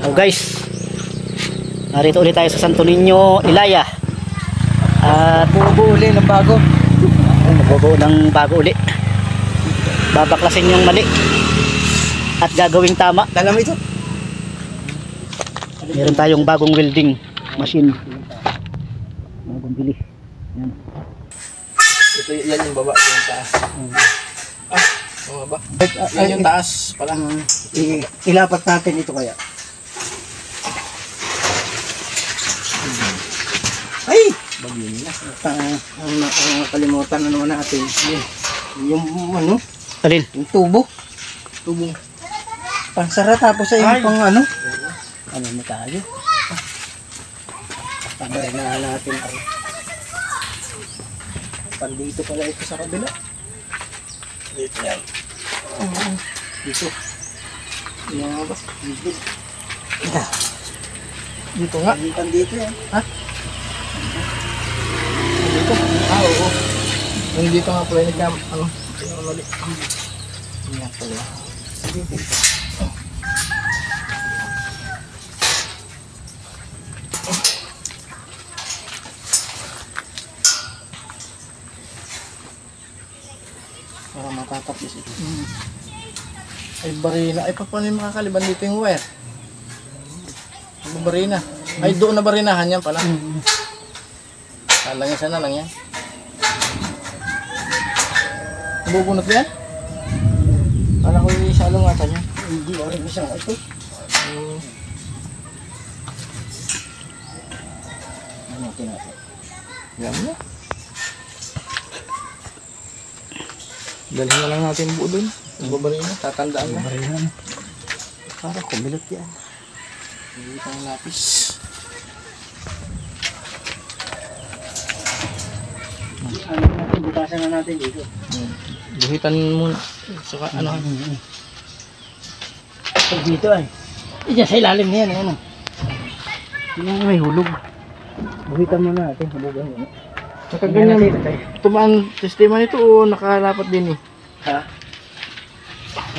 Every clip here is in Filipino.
Oh guys, narito ulit tayo sa Santo Niño, Ilaya. At bubuo uli ng bago. magbubuo ng bago uli. Babaklasin yung mali at gagawing tama. Dalam ito. Meron tayong bagong welding machine. Bagong bili. Yan. Ito yan yung baba, yung taas. Baba. Yan yung taas pala. Ilapat natin ito kaya. Ay! Bagyo nila. Ang kalimutan na naman natin. Yung ano? Alin? Yung tubo. Tubong. Pansara tapos ay yung pang ano? Ano na tayo? Pagbarin na natin. Pandito pala ito sa kabila. Dito yan. Dito. Yan ba? Dito. Dito nga. Pandito yan. Ha? Dito. Oo. Yung dito nga pala nagkam. Ano? Yung mali. Yan pala. Dito. Para matatapos ito. Ay barina. Ay paano yung makakaliban dito yung wire? Barina. Ay doon na barinahan yan pala. Kalang isa na lang yan. Nabubunot yan? Kala ko yung isa lang ata niya. Hindi ako rin isa. Ito. Ano natin natin? Yan mo. Dalhin na lang natin buo dun. Babarina, tatandaan na. Barihan. Para kumilot yan. Hindi tayong lapis. Butasan na natin dito. Buhitan muna. Saka ano? Pag dito ay. Diyan sa ilalim niyan. Ano? Yung may hulog. Buhitan mo natin. Hulugan mo. Nakaganyan. Tumaan sistema nito o nakalapat din eh? Ha?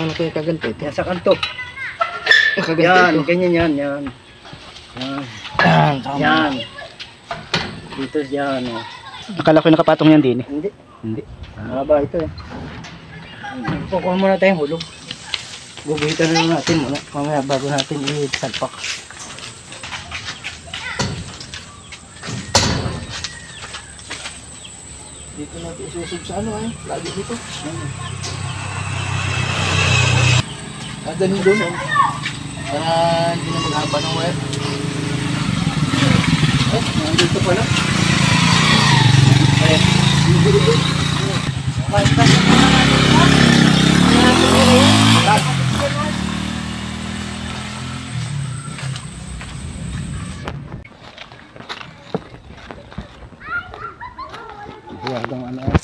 Ano kaya kaganto ito? Yan sa kanto. Kaganto Yan. ito. Ganyan yan. Yan. Yan. Yan. Dito yan. Oh. Akala ko nakapatong yan din eh. Hindi. Hindi. Mahaba ito eh. Kukuha muna tayong hulog. Bubuhitan na lang natin muna. Mamaya bago natin i-salpak. Dito natin isusub sa ano eh. Lagi dito. Dadalhin doon. Para hindi na maghaba ng wire. Nandito pala. Huwagang ano eh.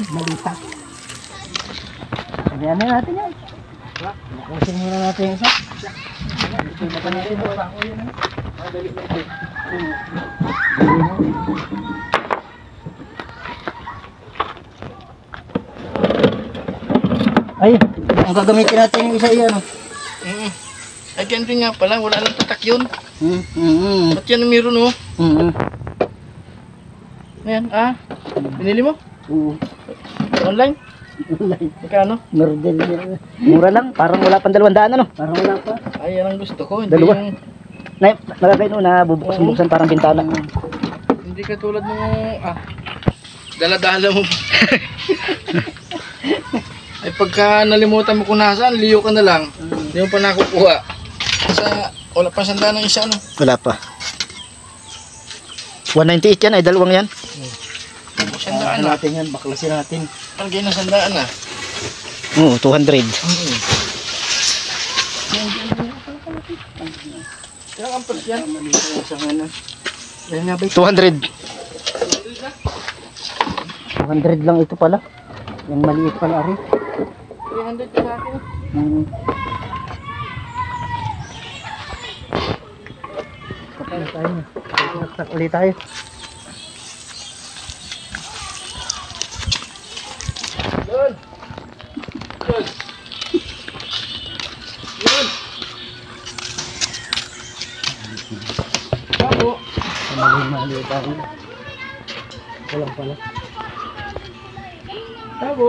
Malita. Ayan na natin yan. Nakusin muna natin yung isa. Ito na pa natin. Dali na ito. Ay, ang gagamitin natin yung isa yan. Ay ganito nga pala. Wala lang tatak yun. Mm-hmm. Ba't yan meron oh? Mm-hmm. Ayan binili mo? Online? Online. Magkano? Mura lang, parang wala pang 200 ano? Parang wala pa. Ay yan ang gusto ko. Hindi Dalawa. yung, Nalagay no na bubuksan parang bintana. hindi katulad mo dala-dala mo. Ay pagka nalimutan mo kung nasaan, liyo ka na lang. Hindi mo pa nakukuha. Wala pa sanda ng isa ano. Wala pa. 198 yan ay dalawang yan. Sandaan na. Natin yan, baklasin natin. Lagay na sandaan na. Oo, 200. Kaya ang pers yan. Yan nga ba? 200. 200 lang ito pala. Yung maliit pala rin. 300 ka sa akin. Takot ulit tayo. Yun. Yun. Yun. Maliit ako. Walang pala. Tabo.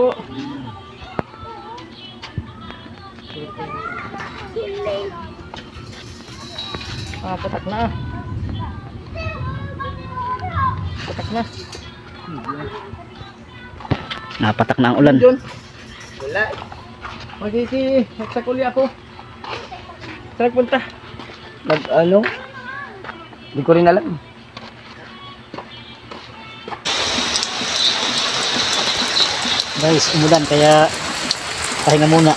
Patak na. Patak na. Napatak na ang ulan. Wala. Magsakuli ako. Saan punta? Ano? Hindi ko rin alam. Guys, umulan kaya pahinga muna.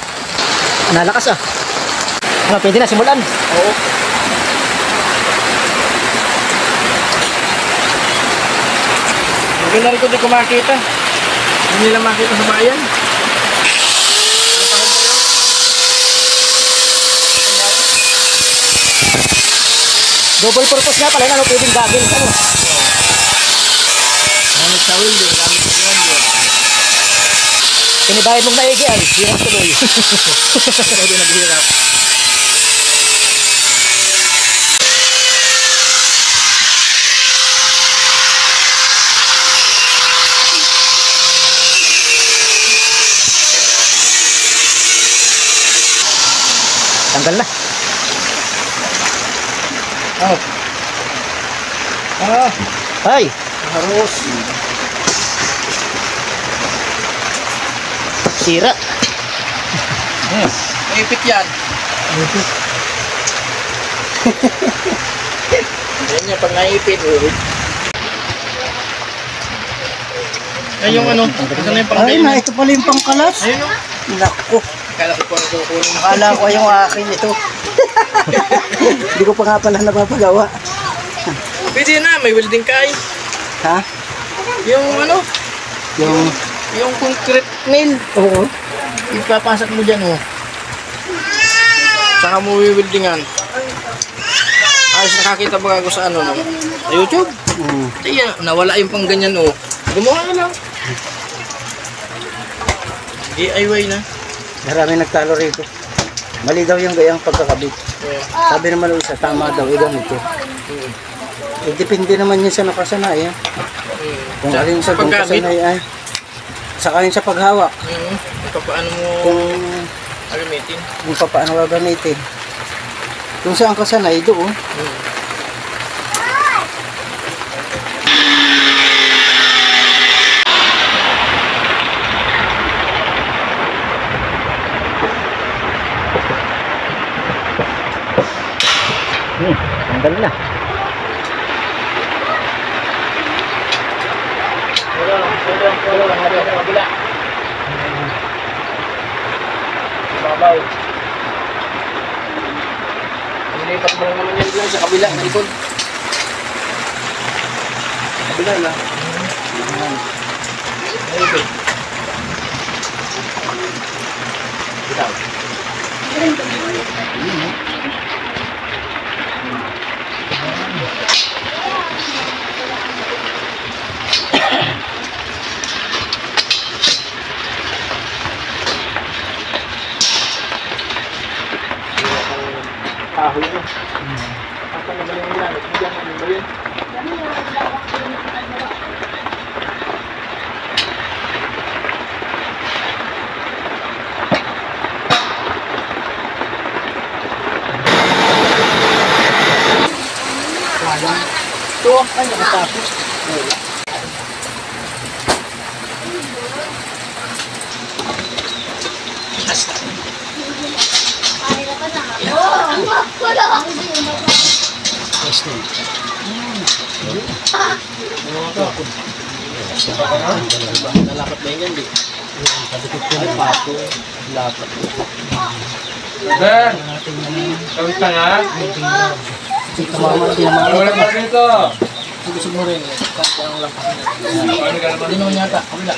Nalakas ah. Ano, pwede na simulan? Oo. Hindi na rin ko di ko makita. Hindi nila makita sa bayan. Double purpose nga pala, ano, pwedeng gagawin ano? Gamit sa window, gamit sa window. Pinibayad mong maigi ay, hirap tuloy. Pwede naghihirap. Tanggal na. Oh. Ah, Ay! harus. Sira. Ipit yan. Yan yung pag naipit. Ay, yung ano, ito na yung pang Ay na, ito pala yung pangkalas. Ayun o. Naku. Akala ko parang kukunin. Akala ko yung akin ito. Hindi ko pa nga pala napapagawa. Pwede na, may welding kay. Ha? Yung ano, Yung... yung concrete nail. Oo. Ipapasok mo dyan o. Saka mo weldingan. Ayos nakakita ba ako sa ano no? Sa YouTube? Kaya nawala yung pang ganyan o. Gumawa ka lang. DIY na. Marami nagtalo rito. Mali daw yung gayang pagkakabit. Sabi naman isa, tama daw, ganito. Depende naman yun sa nakasanay. Kung alin sa kung kasanay ay. Saka yun sa paghawak. Paano mo Kung gagamitin? kung paano gagamitin. Kung saan kasanay doon. Tanggal na. Wala lang, hari sa kabila. Babaw. Nilipat mo naman yan lang sa kabila, sa likod. Kabila na. Ayun. Bitaw. Kahoy na. Asa na ba yung ilan? Diyan ano ba yun? Ito, ay nakatapos. Nalapat na yan, di? Ay, pato. Lapat. Ben, kawit ka nga? Wala pa rin ito. Gusto mo rin, kasi ang lakas na. Paano ka naman? Hindi naman yata, kabila.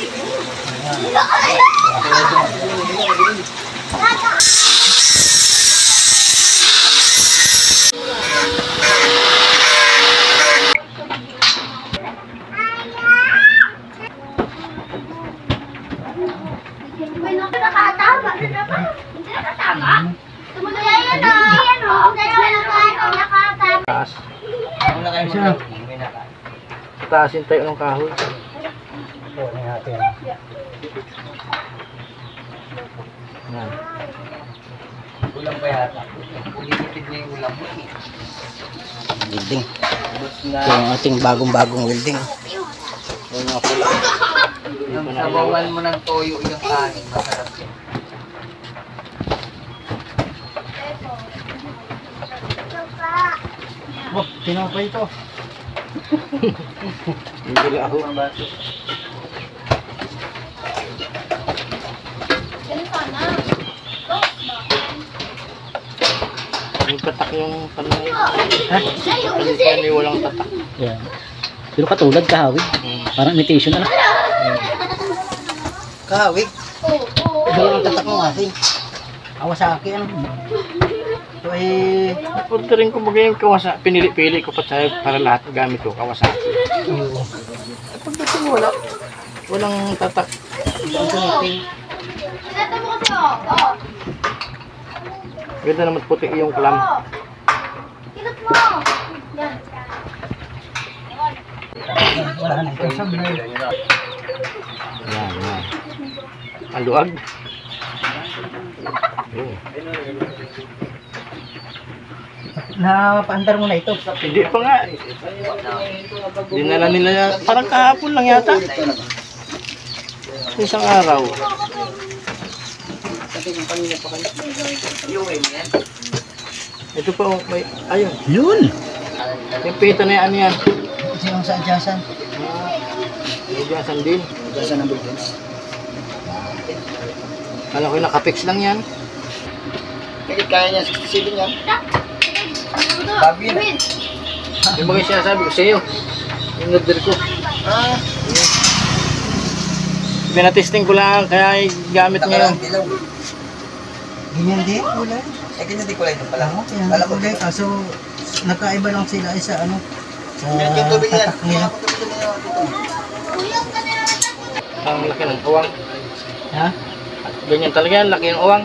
Nakatama na naman. Hindi nakatama. Tumuloy yan o. Yan o. Nakatama. Wala kayo mga pataasin tayo ng kahoy. Kunin natin. Yan. Ulam pa yata. Lilipid na yung ulam mo. Building. Tapos na. Ito yung ating bagong-bagong welding. Yung mga pula. Yung sabawan mo ng toyo yung kanin. Masarap yun. Oh, tinapay ito. Hindi ako. Yung tatak yung panay. Ha? Yung panay walang tatak. Yan. Pero katulad kahawig. Parang imitation na lang. Kahawig. Ito lang tatak mo kasi. Kawasaki ano. Ito ay... Orderin ko bagay yung Kawasaki. Pinili-pili ko pa tayo para lahat ng gamit ko. Kawasaki. Pagdating mo wala. Walang tatak. Ang tumiting. Sinata mo kasi, oh. Ganda naman puti yung clam. Kinat mo. Yan. Wala na ito. Yan, yan. Ang luag. Oh. Napaandar mo na ito. Hindi pa nga. Dinala nila yan. Parang kahapon lang yata. Isang araw. Ito pa oh, may ayun. Yun! Yung pita na yan yan. Kasi yung sa adyasan. May gasan din. Adyasan ng buildings. Kala ko yung nakapix lang yan. Kahit kaya niya 67 yan. Babi na. Yung bagay siya sabi ko sa iyo. Yung order ko. Ah, Pinatesting ko lang kaya gamit ngayon. Dilaw. ganyan din. Wala. Eh, ganyan di kulay nung pala. Kaya Alam ko. kulay. Kaso nakaiba lang sila ay sa ano. Sa Yung tubig yan. tatak nila. Ang laki ng uwang. Ha? Ganyan talaga yan, laki ng uwang.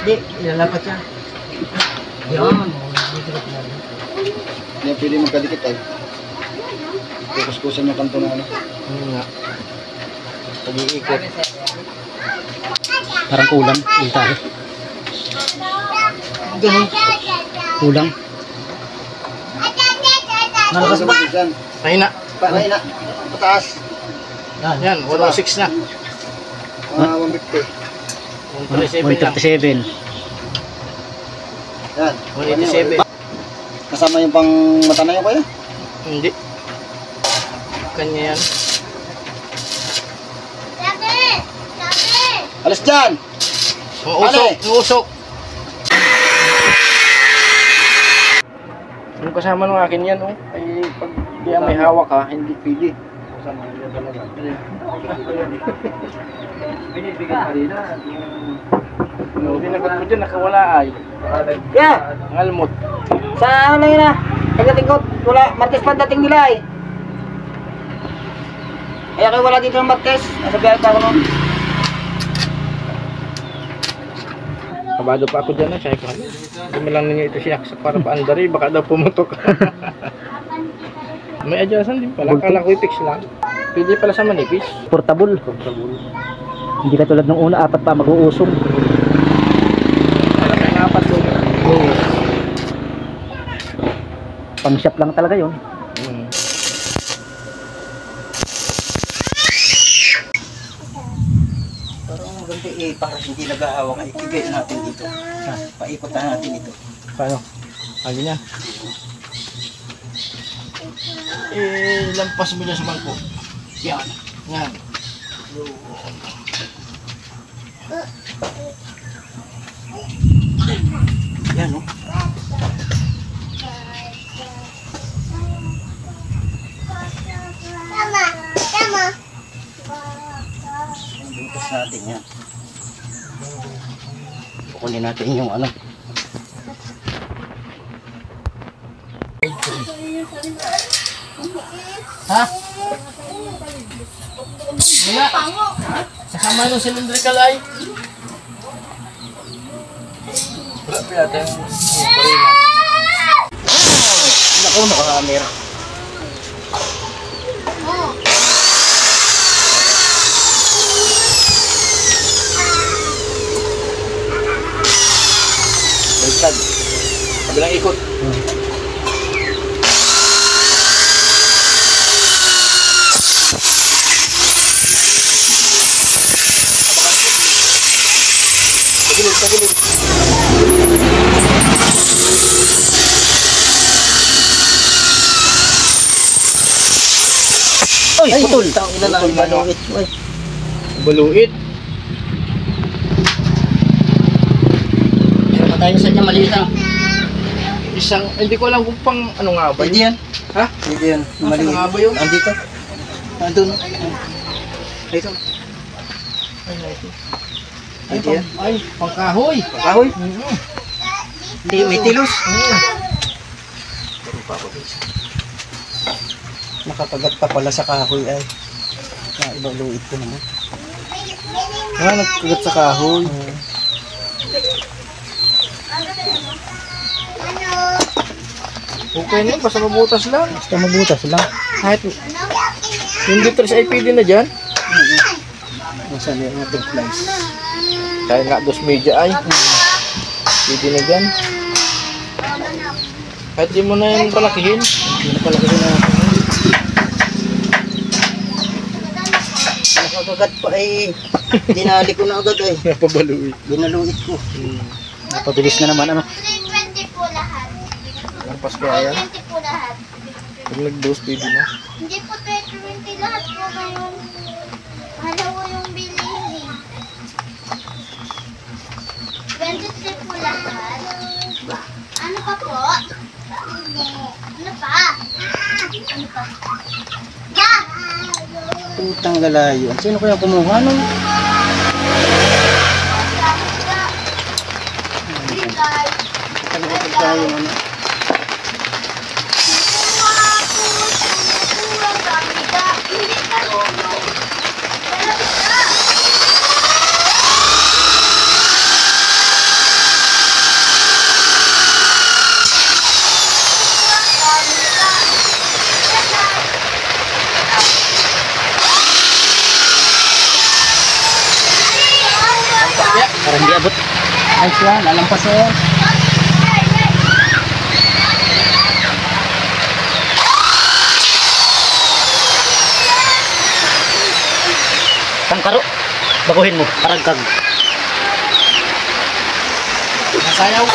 Hindi. Ilalapat siya. Yan. Hindi pwede magkadikit ay. Kuskusan yung kanto na ano. Nga. Pag-iikot. Parang kulang. Yung tayo. Ganun. Kulang. Malakas ba? Dyan. Mahina. Panay na. Pataas. Yan, 106 na. 150. 137 lang. 137. Yan. 187. Kasama yung pang mata na yun kuya? Hindi. Kanya yan. Alis dyan! Ang usok, ang usok. Yung kasama ng akin yan, oh. Ay, pag di may hawak ka, hindi pili. Kasama yun talaga. Binibigyan ka rin na. No, binagot mo dyan, nakawala ay. Yeah! Ang almot. Sa ano yun ah? Pagdating ko, wala, Martes pa dating nila eh. Kaya kayo wala dito ng Martes. Nasa biyahe pa ako nun. Kabado pa ako dyan, sabi ko. Hindi mo lang ninyo ito sinaksak para paandari, baka daw pumutok. May adyasan din pala, kala ko i-fix lang. Pwede pala sa manipis. Portable. Hindi ka tulad ng una, 4 pa mag-uusong. Para may napat doon. Pang shop lang talaga yun. Parang maganda eh. Para hindi nag-ahawak. Ikigay natin dito. Paikutan natin ito. Paano? Lagi niya. Lampas mo dyan sa bangko. Yan. Yan. Yan oh. Butas natin yan. Kukunin natin yung ano. Ha? Wala. Kasama nung cylindrical ay. Wala pa yata yung parina. Naku, naka-camera. Kabilang ikot. Tagilid. Oy, putol. Ina na, baluit. Uy. Baluit. Meron pa tayo sa dyan, maliit lang. Isang, hindi ko alam kung pang ano nga ba Pwede yan. Ha? Pwede yan. Nasaan Maliit. nga ba yun? Andito. Andun. Dito. Pwede yan. Ay, pangkahoy. Kahoy. Hindi, may tilos. Nakapagat pa pala sa kahoy ay. Naibaluit ko naman. Nagkagat sa kahoy. Okay na yun, basta mabutas lang. Basta mabutas lang. Kahit yung litres ay pwede na dyan. Nasaan yung ating flies? Dahil nga dos media ay. Pwede na dyan. Kahit di mo na yung palakihin. Hindi na palakihin na. Nakakagat pa ay. Dinali ko na agad ay. Napabaluit. Binaluit ko. Napabilis na naman ano. 20 po lahat. Lampas ko ayan. 20 po lahat. Pag nag-dose, pwede na. Hindi po 20 lahat po ngayon. Ano po yung bilihin? 23 po lahat. Ano pa po? Ano pa? Ano pa? Ya! Putang galayo. Sino kaya kumuha nun? Pagkakit tayo ano. Parang di abot. Ay siya, lalampas na yan. Tangkaro. Baguhin mo. Paragkag. Nasayaw.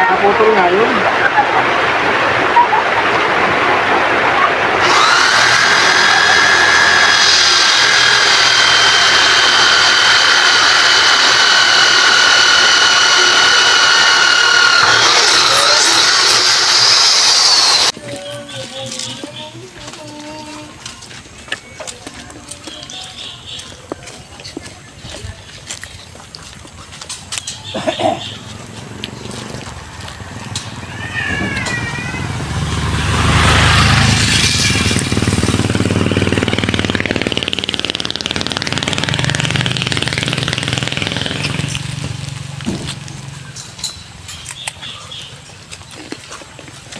Nakaputol nga yun.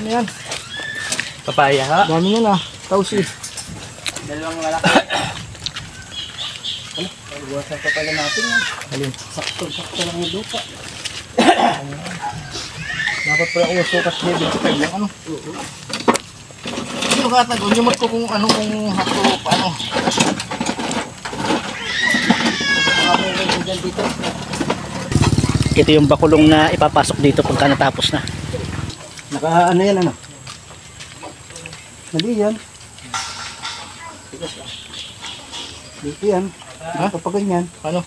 Ano yan? Papaya ha. Dami yan ah. Tausi. Dalawang malaki. Ano? Pagbuwasan pa pala natin yan. Alin? Sakto lang yung lupa. Dapat pala ako sukas level 5 lang ano? Hindi ko katag. Unyumot ko kung ano kung hako paano. Dito. Ito yung bakulong na ipapasok dito pagka natapos na. Naka ano yan ano? Mali yan. Dito yan. Ha? Dito pa ganyan. Ano?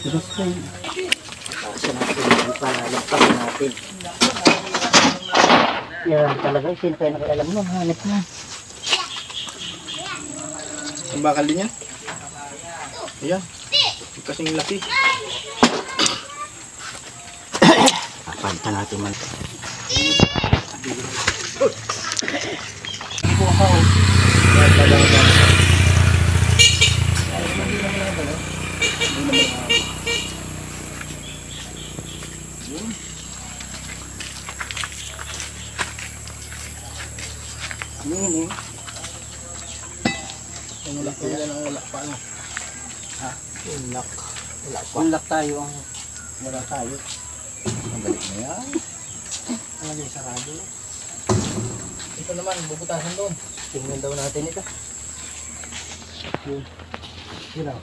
Dito pa yan. Kasi natin yung palagpasin natin. Yan talaga. Sino kayo nakialam nun? Hanip na. Ang bakal din yan? Ayan. Kasing laki. Palitan natin man. Ini. Wala pa yan ang wala pa. Ano? Ha? Unlock. Wala pa. Unlock tayo ang wala tayo. Mabalik na yan. Ano yung sarado? Ito naman, bubutasan doon. Tingnan daw natin ito. Yun o.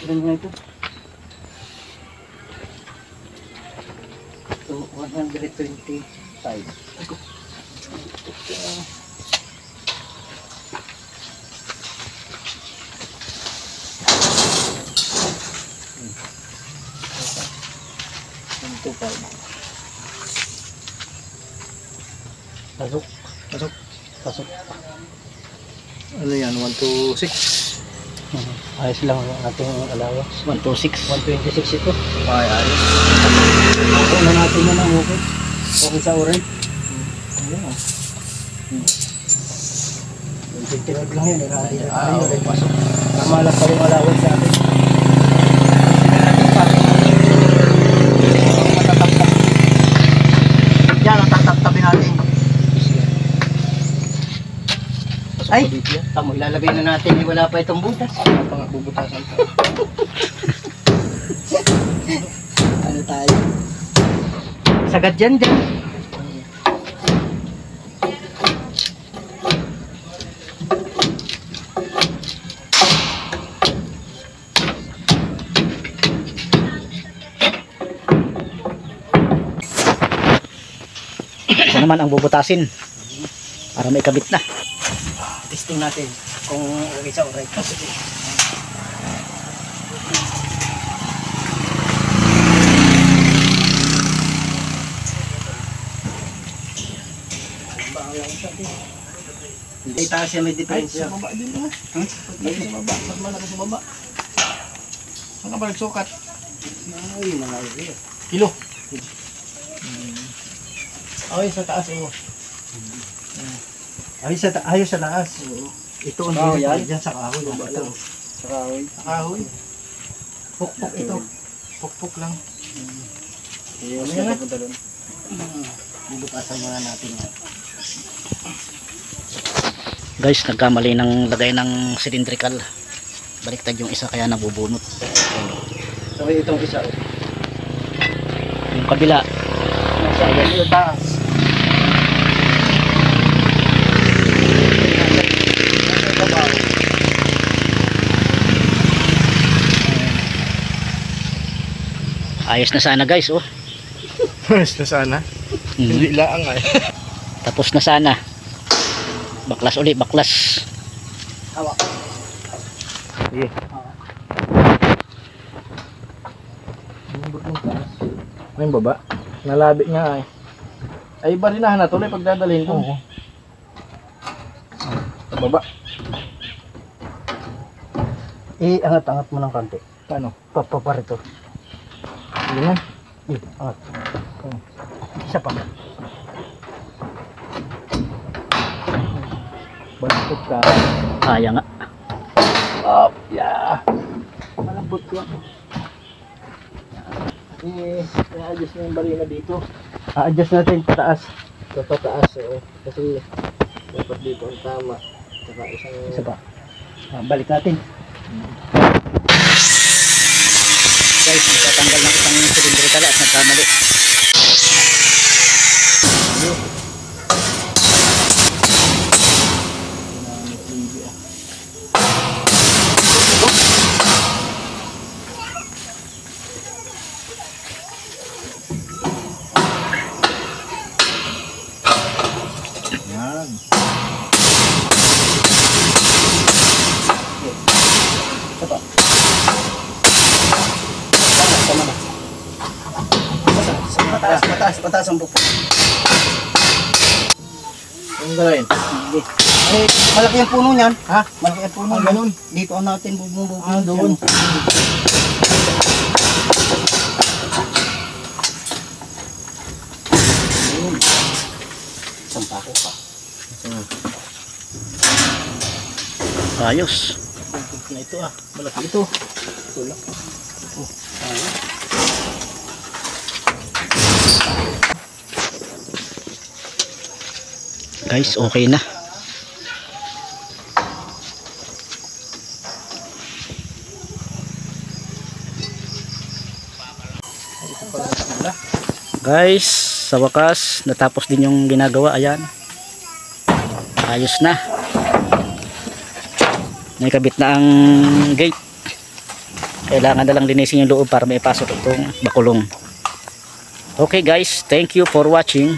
Tingnan nga ito. Ito, 125. Pasok. Pasok. Pasok. Ano yan? 1 to 6. Ayos lang ang ating allowance. 126. 126 ito. Ay, ayos. Ako na natin yan ang okay. Okay sa orin. Ayun o. 25 lang yan. Oo, pasok. Tama lang pa rin allowance sa atin. Yan, ang tatap-tabi natin. Ay! Tamo, ilalagay na natin. Wala pa itong butas. Ano pa nga bubutasan pa? Ano tayo? Sagad dyan dyan. Ito naman ang bubutasin para may kabit na. Testing natin kung okay sa orin. Hindi taas siya may diferensya. Sa baba din mo. Lagi sa baba. Mas malaki sa baba. Saan ka ba nagsukat? Ay, mga ito. Kilo. Ay, sa taas o. Ayos sa taas. Ito ang Kahoy yan? dyan sa kahoy. Ito. Sa kahoy. Sa kahoy. Pukpuk ito. Pukpuk lang. Mas Ano yan? napunta doon. Bubutasan muna natin yan. Guys, nagkamali ng lagay ng cylindrical. Baliktad yung isa kaya nabubunot. So itong isa. Yung kabila, Nasa yung taas. ayos na sana guys, oh. Mas na sana. Hindi lang ay. Tapos na sana. Baklas uli, baklas. Hawak. Sige. May baba. Nalabi nga ay. Ay barinahan na tuloy pag dadalhin ko. Oo. Sa baba. Angat-angat mo ng konti. Paano? Paparito. Hindi na. Angat. Isa pa. Baliktad ka. Kaya nga. Up. Yeah. Malambot yan. I-adjust na yung barina dito. A-adjust natin pataas. Sa pataas. Kasi dapat dito ang tama. Saka isang... Isa pa. Balik natin. Guys, nagtatanggal ng isang cylindrical at nagkamali. Yan. Isa pa. Pataas ang bukod. Ang gawin. Eh, malaki ang puno niyan. Ha? Malaki ang puno. Ganun. Dito ang natin bububog. Doon. Sampa ko pa. Ayos. Na ito malaki ito. Tulak. Guys, okay na. Guys, sa wakas natapos din yung ginagawa. Ayan, ayos na. May kabit na ang gate. Kailangan na lang linisin yung loob para maipasok itong bakulong. Okay guys, thank you for watching.